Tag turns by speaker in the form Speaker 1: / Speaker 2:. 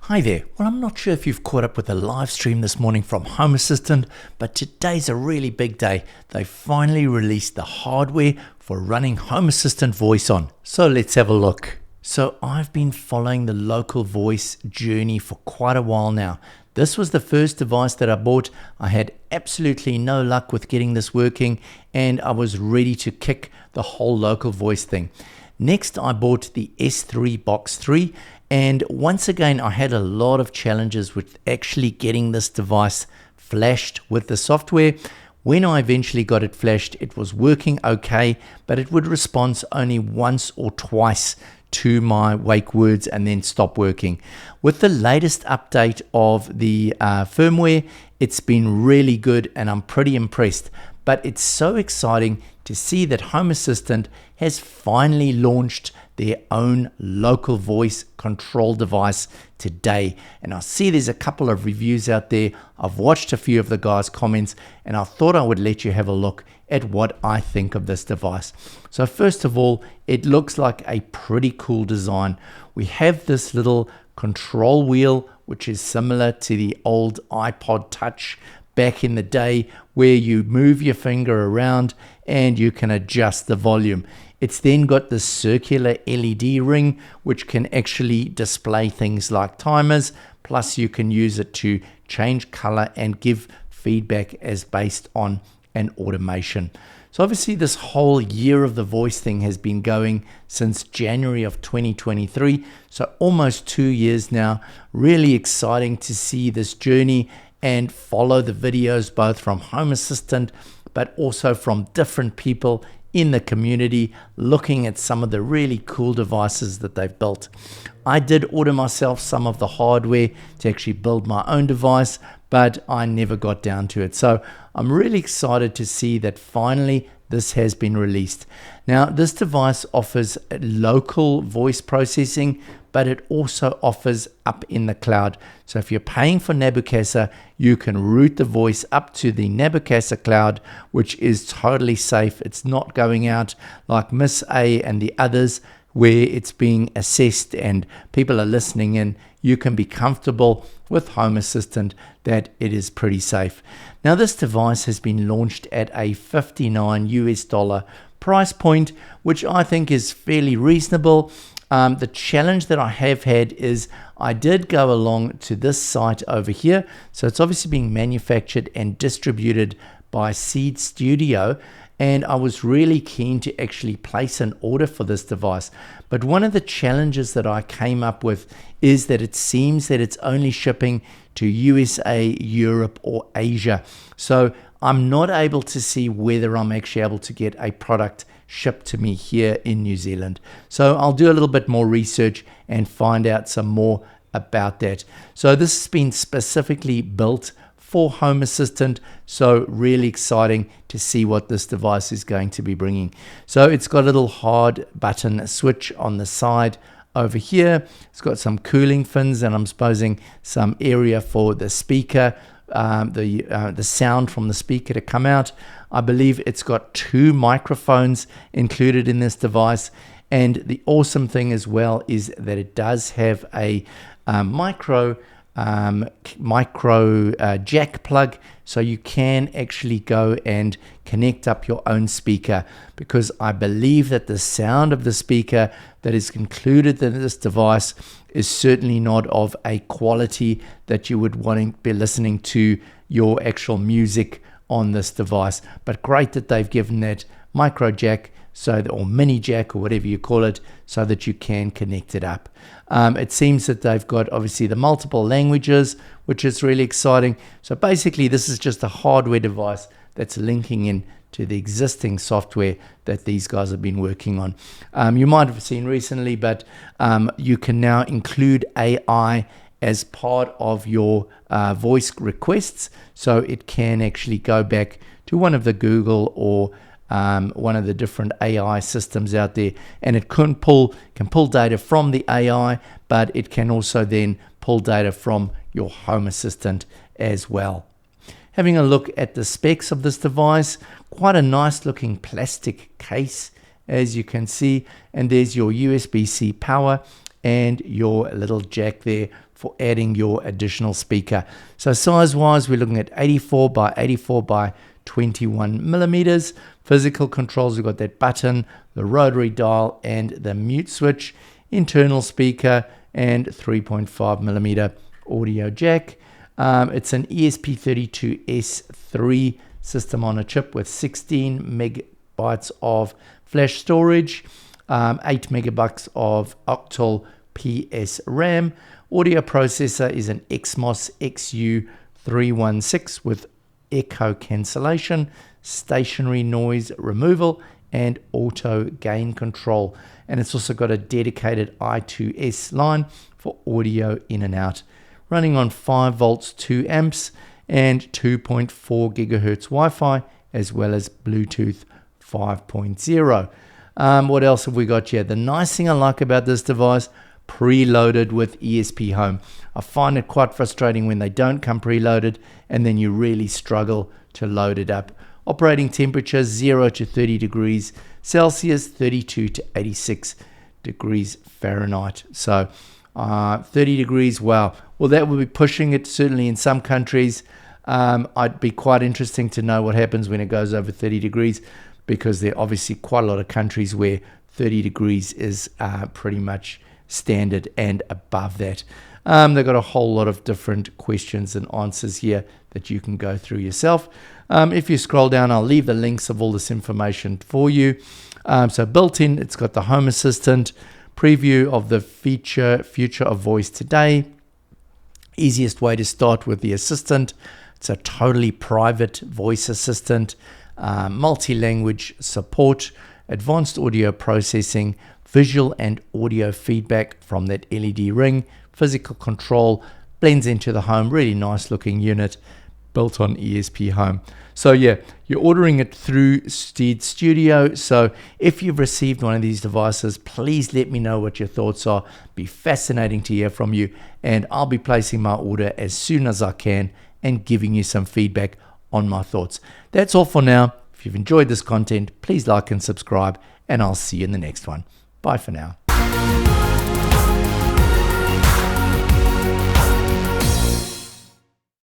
Speaker 1: Hi there. Well, I'm not sure if you've caught up with the live stream this morning from Home Assistant, but today's a really big day. They finally released the hardware for running Home Assistant voice on. So let's have a look. So I've been following the local voice journey for quite a while now. This was the first device that I bought. I had absolutely no luck with getting this working, and I was ready to kick the whole local voice thing. Next, I bought the S3 Box 3. And once again, I had a lot of challenges with actually getting this device flashed with the software. When I eventually got it flashed, it was working okay, but it would respond only once or twice to my wake words and then stop working. With the latest update of the firmware, it's been really good and I'm pretty impressed. But it's so exciting to see that Home Assistant has finally launched their own local voice control device today. And I see there's a couple of reviews out there. I've watched a few of the guys' comments and I thought I would let you have a look at what I think of this device. So first of all, it looks like a pretty cool design. We have this little control wheel, which is similar to the old iPod Touch back in the day, where you move your finger around and you can adjust the volume. It's then got this circular LED ring, which can actually display things like timers, plus you can use it to change color and give feedback as based on an automation. So obviously this whole year of the voice thing has been going since January of 2023, so almost 2 years now. Really exciting to see this journey and follow the videos both from Home Assistant but also from different people in the community looking at some of the really cool devices that they've built. I did order myself some of the hardware to actually build my own device, but I never got down to it. So I'm really excited to see that finally this has been released. Now, this device offers local voice processing, but it also offers up in the cloud. So if you're paying for Nabucasa, you can route the voice up to the Nabucasa cloud, which is totally safe. It's not going out like Miss A and the others, where it's being assessed and people are listening in. You can be comfortable with Home Assistant that it is pretty safe. Now, this device has been launched at a $59 price point, which I think is fairly reasonable. The challenge that I have had is I did go along to this site over here. So it's obviously being manufactured and distributed by Seed Studio. And I was really keen to actually place an order for this device. But one of the challenges that I came up with is that it seems that it's only shipping to USA, Europe, or Asia. So I'm not able to see whether I'm actually able to get a product shipped to me here in New Zealand. So I'll do a little bit more research and find out some more about that. So this has been specifically built for Home Assistant, so really exciting to see what this device is going to be bringing. So it's got a little hard button switch on the side over here. It's got some cooling fins and I'm supposing some area for the speaker, the sound from the speaker to come out. I believe it's got 2 microphones included in this device, and the awesome thing as well is that it does have a micro jack plug, so you can actually go and connect up your own speaker, because I believe that the sound of the speaker that is included in this device is certainly not of a quality that you would want to be listening to your actual music on this device. But great that they've given that micro jack, or mini jack, or whatever you call it, so that you can connect it up. It seems that they've got obviously the multiple languages, which is really exciting. So basically this is just a hardware device that's linking in to the existing software that these guys have been working on. You might have seen recently, but you can now include AI as part of your voice requests, so it can actually go back to one of the Google or one of the different AI systems out there, and it can pull data from the AI, but it can also then pull data from your Home Assistant as well. Having a look at the specs of this device, quite a nice looking plastic case, as you can see, and there's your USB-C power and your little jack there for adding your additional speaker. So size wise, we're looking at 84 by 84 by 21 millimeters. Physical controls, we've got that button, the rotary dial, and the mute switch. Internal speaker and 3.5 millimeter audio jack. It's an ESP32S3 system on a chip with 16 megabytes of flash storage, 8 megabytes of octal PS RAM. Audio processor is an Exmos XU316 with echo cancellation, stationary noise removal, and auto gain control. And it's also got a dedicated I2S line for audio in and out. Running on 5 volts, 2 amps, and 2.4 gigahertz Wi-Fi, as well as Bluetooth 5.0. What else have we got here? The nice thing I like about this device, preloaded with ESP Home. I find it quite frustrating when they don't come preloaded and then you really struggle to load it up. Operating temperature 0 to 30 degrees Celsius, 32 to 86 degrees Fahrenheit. So 30 degrees, wow. Well, that would be pushing it certainly in some countries. I'd be quite interesting to know what happens when it goes over 30 degrees, because there are obviously quite a lot of countries where 30 degrees is pretty much standard and above that. They've got a whole lot of different questions and answers here that you can go through yourself. If you scroll down, I'll leave the links of all this information for you. So built in, it's got the Home Assistant, preview of the future of voice today. Easiest way to start with the Assistant. It's a totally private voice assistant, multi-language support, advanced audio processing, visual and audio feedback from that LED ring, physical control, blends into the home, really nice looking unit built on ESP Home. So yeah, you're ordering it through Steed Studio. So if you've received one of these devices, please let me know what your thoughts are. Be fascinating to hear from you, and I'll be placing my order as soon as I can and giving you some feedback on my thoughts. That's all for now. If you've enjoyed this content, please like and subscribe, and I'll see you in the next one. Bye for now.